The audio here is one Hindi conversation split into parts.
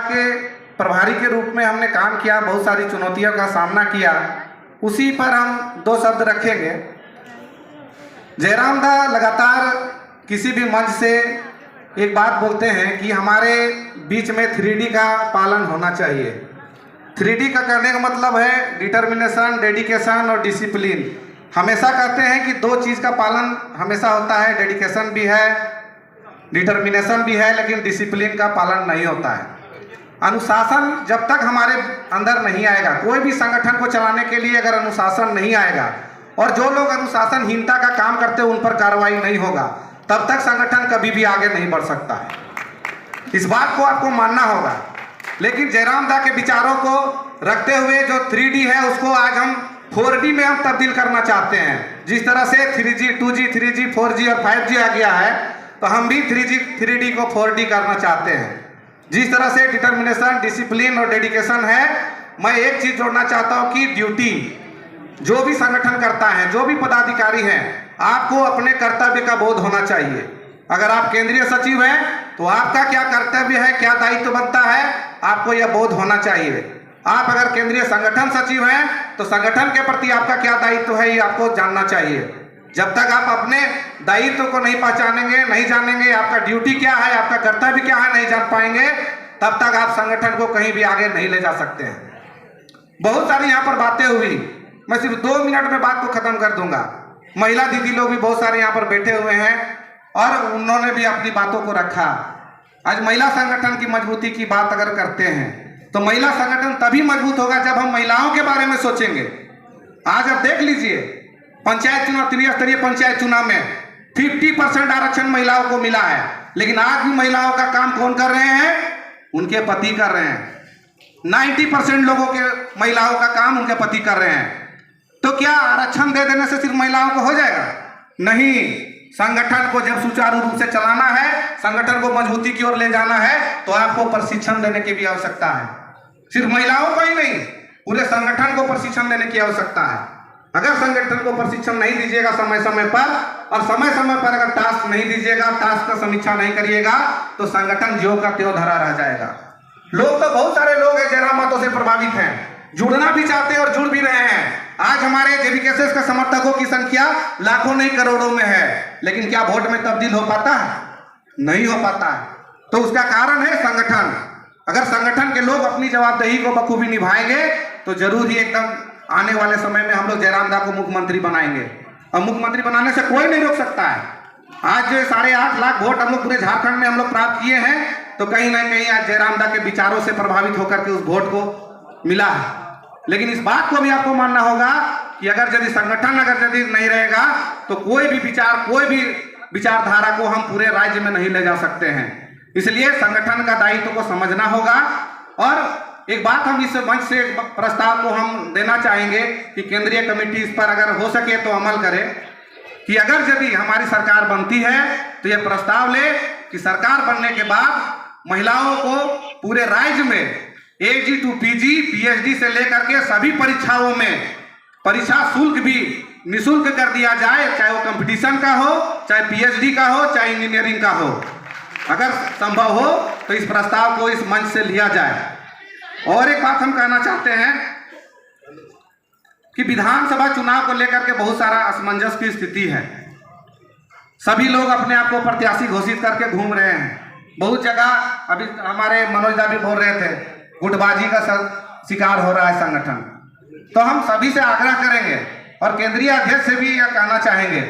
के प्रभारी के रूप में हमने काम किया, बहुत सारी चुनौतियों का सामना किया, उसी पर हम दो शब्द रखेंगे। जयराम दा लगातार किसी भी मंच से एक बात बोलते हैं कि हमारे बीच में 3D का पालन होना चाहिए। 3D का करने का मतलब है डिटर्मिनेशन, डेडिकेशन और डिसिप्लिन। हमेशा कहते हैं कि दो चीज़ का पालन हमेशा होता है, डेडिकेशन भी है, डिटर्मिनेशन भी है, लेकिन डिसिप्लिन का पालन नहीं होता है। अनुशासन जब तक हमारे अंदर नहीं आएगा, कोई भी संगठन को चलाने के लिए अगर अनुशासन नहीं आएगा और जो लोग अनुशासनहीनता का काम करते हैं उन पर कार्रवाई नहीं होगा, तब तक संगठन कभी भी आगे नहीं बढ़ सकता है। इस बात को आपको मानना होगा। लेकिन जयराम दा के विचारों को रखते हुए जो 3D है उसको आज हम 4D में हम तब्दील करना चाहते हैं। जिस तरह से 3G, 2G, 3G, 4G और 5G आ गया है, तो हम भी 3D को 4D करना चाहते हैं। जिस तरह से डिटर्मिनेशन, डिसिप्लिन और डेडिकेशन है, मैं एक चीज जोड़ना चाहता हूं कि ड्यूटी, जो भी संगठन करता है, जो भी पदाधिकारी हैं, आपको अपने कर्तव्य का बोध होना चाहिए। अगर आप केंद्रीय सचिव हैं तो आपका क्या कर्तव्य है, क्या दायित्व बनता है, आपको यह बोध होना चाहिए। आप अगर केंद्रीय संगठन सचिव हैं तो संगठन के प्रति आपका क्या दायित्व है, ये आपको जानना चाहिए। जब तक आप अपने दायित्व को नहीं पहचानेंगे, नहीं जानेंगे, आपका ड्यूटी क्या है, आपका कर्तव्य क्या है, नहीं जान पाएंगे, तब तक आप संगठन को कहीं भी आगे नहीं ले जा सकते हैं। बहुत सारी यहाँ पर बातें हुई, मैं सिर्फ 2 मिनट में बात को खत्म कर दूंगा। महिला दीदी लोग भी बहुत सारे यहाँ पर बैठे हुए हैं और उन्होंने भी अपनी बातों को रखा। आज महिला संगठन की मजबूती की बात अगर करते हैं तो महिला संगठन तभी मजबूत होगा जब हम महिलाओं के बारे में सोचेंगे। आज आप देख लीजिए, पंचायत चुनाव, त्रिस्तरीय पंचायत चुनाव में 50% आरक्षण महिलाओं को मिला है, लेकिन आज भी महिलाओं का काम कौन कर रहे हैं? उनके पति कर रहे हैं। 90% लोगों के महिलाओं का काम उनके पति कर रहे हैं। तो क्या आरक्षण दे देने से सिर्फ महिलाओं को हो जाएगा? नहीं। संगठन को जब सुचारू रूप से चलाना है, संगठन को मजबूती की ओर ले जाना है, तो आपको प्रशिक्षण देने की भी आवश्यकता है। सिर्फ महिलाओं को ही नहीं, पूरे संगठन को प्रशिक्षण देने की आवश्यकता है। अगर संगठन को प्रशिक्षण नहीं दीजिएगा समय समय पर, और समय समय पर अगर टास्क नहीं दीजिएगा, टास्क का समीक्षा नहीं करिएगा, तो संगठन ज्यों का त्यों धरा रह जाएगा। लोग तो बहुत सारे लोग हैं जयराम बातों से प्रभावित हैं, जुड़ना भी चाहते हैं और जुड़ भी रहे हैं। आज हमारे जेबीकेएसएस के समर्थकों की संख्या लाखों नहीं करोड़ों में है, लेकिन क्या वोट में तब्दील हो पाता है? नहीं हो पाता है। तो उसका कारण है संगठन। अगर संगठन के लोग अपनी जवाबदेही को बखूबी निभाएंगे तो जरूर ही एकदम आने वाले समय में हम लोग जयराम दा को मुख्यमंत्री बनाएंगे। और मुख्यमंत्री बनाने से कोई नहीं रोक सकता है। आज जो 8.5 लाख वोट हम लोग पूरे झारखंड में हम लोग प्राप्त किए हैं, तो कहीं ना कहीं आज जयराम दा के विचारों से प्रभावित होकर के उस वोट को मिला है। लेकिन इस बात को भी आपको मानना होगा कि अगर यदि संगठन यदि नहीं रहेगा तो कोई भी विचार, कोई भी विचारधारा को हम पूरे राज्य में नहीं ले जा सकते हैं। इसलिए संगठन का दायित्व को समझना होगा। और एक बात हम इस मंच से प्रस्ताव को हम देना चाहेंगे कि केंद्रीय कमेटी इस पर अगर हो सके तो अमल करे कि अगर यदि हमारी सरकार बनती है तो यह प्रस्ताव ले कि सरकार बनने के बाद महिलाओं को पूरे राज्य में AG to PG, PhD से लेकर के सभी परीक्षाओं में परीक्षा शुल्क भी निःशुल्क कर दिया जाए, चाहे वो कंपटीशन का हो, चाहे PhD का हो, चाहे इंजीनियरिंग का हो। अगर संभव हो तो इस प्रस्ताव को इस मंच से लिया जाए। और एक बात हम कहना चाहते हैं कि विधानसभा चुनाव को लेकर के बहुत सारा असमंजस की स्थिति है। सभी लोग अपने आप को प्रत्याशी घोषित करके घूम रहे हैं। बहुत जगह अभी हमारे मनोज दा भी बोल रहे थे, गुटबाजी का शिकार हो रहा है संगठन। तो हम सभी से आग्रह करेंगे और केंद्रीय अध्यक्ष से भी यह कहना चाहेंगे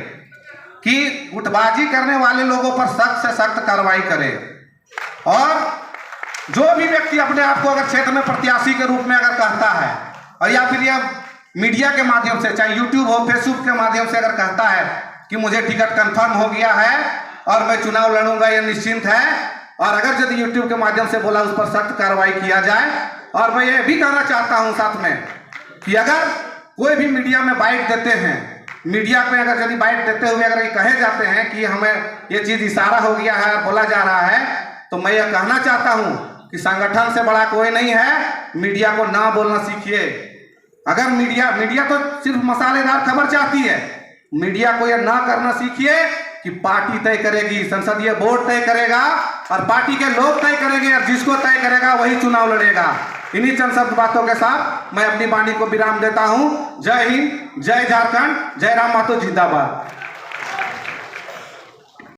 कि गुटबाजी करने वाले लोगों पर सख्त से सख्त कार्रवाई करें। और जो भी व्यक्ति अपने आप को अगर क्षेत्र में प्रत्याशी के रूप में अगर कहता है, और या फिर यह मीडिया के माध्यम से, चाहे यूट्यूब हो, फेसबुक के माध्यम से अगर कहता है कि मुझे टिकट कंफर्म हो गया है और मैं चुनाव लड़ूंगा, यह निश्चिंत है, और अगर यदि यूट्यूब के माध्यम से बोला, उस पर सख्त कार्रवाई किया जाए। और मैं ये भी कहना चाहता हूं साथ में कि अगर कोई भी मीडिया में बाइट देते हैं, मीडिया पे अगर यदि बाइट देते हुए अगर ये कहे जाते हैं कि हमें ये चीज इशारा हो गया है, बोला जा रहा है, तो मैं ये कहना चाहता हूं कि संगठन से बड़ा कोई नहीं है। मीडिया को ना बोलना सीखिए। अगर मीडिया तो सिर्फ मसालेदार खबर चाहती है, मीडिया को यह ना करना सीखिए कि पार्टी तय करेगी, संसदीय बोर्ड तय करेगा और पार्टी के लोग तय करेंगे और जिसको तय करेगा वही चुनाव लड़ेगा। इन्हीं चंद शब्द बातों के साथ मैं अपनी वाणी को विराम देता हूं। जय हिंद, जय झारखंड, जय राम मातो जिंदाबाद।